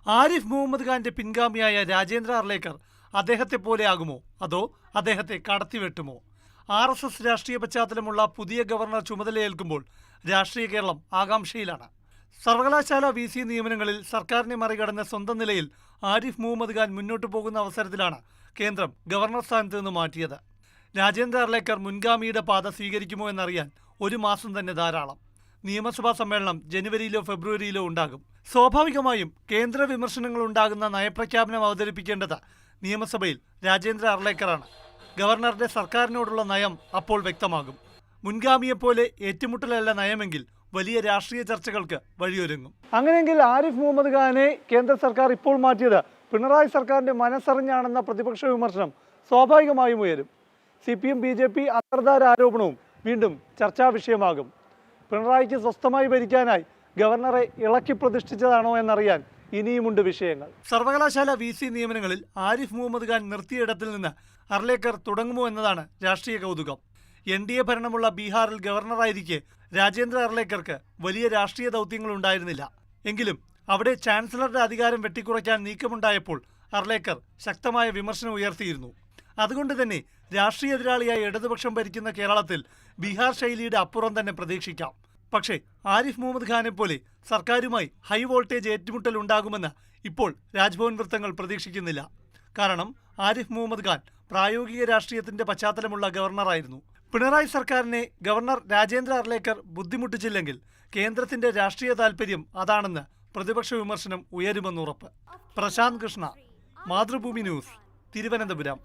ആരിഫ് മുഹമ്മദ് ഖാന്റെ പിൻഗാമിയായ രാജേന്ദ്ര അർലേക്കർ അദ്ദേഹത്തെ പോലെയാകുമോ അതോ അദ്ദേഹത്തെ കടത്തിവെട്ടുമോ? RSS രാഷ്ട്രീയ പശ്ചാത്തലമുള്ള പുതിയ ഗവർണർ ചുമതലയേൽക്കുമ്പോൾ രാഷ്ട്രീയ കേരളം ആകാംക്ഷയിലാണ്. സർവകലാശാല VC നിയമനങ്ങളിൽ സർക്കാരിനെ മറികടന്ന സ്വന്തം നിലയിൽ ആരിഫ് മുഹമ്മദ് ഖാൻ മുന്നോട്ടു പോകുന്ന അവസരത്തിലാണ് കേന്ദ്രം ഗവർണർ സ്ഥാനത്ത് നിന്ന് മാറ്റിയത്. രാജേന്ദ്ര അർലേക്കർ മുൻഗാമിയുടെ പാത സ്വീകരിക്കുമോ എന്നറിയാൻ ഒരു മാസം തന്നെ ധാരാളം. നിയമസഭാ സമ്മേളനം ജനുവരിയിലോ ഫെബ്രുവരിയിലോ ഉണ്ടാകും. സ്വാഭാവികമായും കേന്ദ്ര വിമർശനങ്ങൾ ഉണ്ടാകുന്ന നയപ്രഖ്യാപനം അവതരിപ്പിക്കേണ്ടത് നിയമസഭയിൽ രാജേന്ദ്ര അർലേക്കറാണ്. ഗവർണറുടെ സർക്കാരിനോടുള്ള നയം അപ്പോൾ വ്യക്തമാകും. മുൻഗാമിയെപ്പോലെ ഏറ്റുമുട്ടലല്ല നയമെങ്കിൽ വലിയ രാഷ്ട്രീയ ചർച്ചകൾക്ക് വഴിയൊരുങ്ങും. അങ്ങനെയെങ്കിൽ ആരിഫ് മുഹമ്മദ് ഖാനെ കേന്ദ്ര സർക്കാർ ഇപ്പോൾ മാറ്റിയത് പിണറായി സർക്കാരിന്റെ മനസ്സറിഞ്ഞാണെന്ന പ്രതിപക്ഷ വിമർശനം സ്വാഭാവികമായും ഉയരും. CPM BJP അന്തർധാര ആരോപണവും വീണ്ടും ചർച്ചാ വിഷയമാകും. പിണറായിക്ക് സ്വസ്ഥമായി ഭരിക്കാനായി ഗവർണറെ ഇളക്കി പ്രതിഷ്ഠിച്ചതാണോ എന്നറിയാൻ ഇനിയുമുണ്ട് വിഷയങ്ങൾ. സർവകലാശാല VC നിയമനങ്ങളിൽ ആരിഫ് മുഹമ്മദ് ഖാൻ നിർത്തിയിടത്തിൽ നിന്ന് അർലേക്കർ തുടങ്ങുമോ എന്നതാണ് രാഷ്ട്രീയ കൗതുകം. NDA ഭരണമുള്ള ബീഹാറിൽ ഗവർണറായിരിക്കെ രാജേന്ദ്ര അർലേക്കർക്ക് വലിയ രാഷ്ട്രീയ ദൗത്യങ്ങൾ ഉണ്ടായിരുന്നില്ല. എങ്കിലും അവിടെ ചാൻസലറുടെ അധികാരം വെട്ടിക്കുറയ്ക്കാൻ നീക്കമുണ്ടായപ്പോൾ അർലേക്കർ ശക്തമായ വിമർശനം ഉയർത്തിയിരുന്നു. അതുകൊണ്ട് തന്നെ രാഷ്ട്രീയ എതിരാളിയായി ഇടതുപക്ഷം ഭരിക്കുന്ന കേരളത്തിൽ ബീഹാർ ശൈലിയുടെ അപ്പുറം തന്നെ പ്രതീക്ഷിക്കാം. പക്ഷേ ആരിഫ് മുഹമ്മദ് ഖാനെ പോലെ സർക്കാരുമായി ഹൈ വോൾട്ടേജ് ഏറ്റുമുട്ടൽ ഉണ്ടാകുമെന്ന് ഇപ്പോൾ രാജ്ഭവൻ വൃത്തങ്ങൾ പ്രതീക്ഷിക്കുന്നില്ല. കാരണം ആരിഫ് മുഹമ്മദ് ഖാൻ പ്രായോഗിക രാഷ്ട്രീയത്തിന്റെ പശ്ചാത്തലമുള്ള ഗവർണറായിരുന്നു. പിണറായി സർക്കാരിനെ ഗവർണർ രാജേന്ദ്ര അർലേക്കർ ബുദ്ധിമുട്ടിച്ചില്ലെങ്കിൽ കേന്ദ്രത്തിന്റെ രാഷ്ട്രീയ താൽപര്യം അതാണെന്ന് പ്രതിപക്ഷ വിമർശനം ഉയരുമെന്നുറപ്പ്. പ്രശാന്ത് കൃഷ്ണ, മാതൃഭൂമി ന്യൂസ്, തിരുവനന്തപുരം.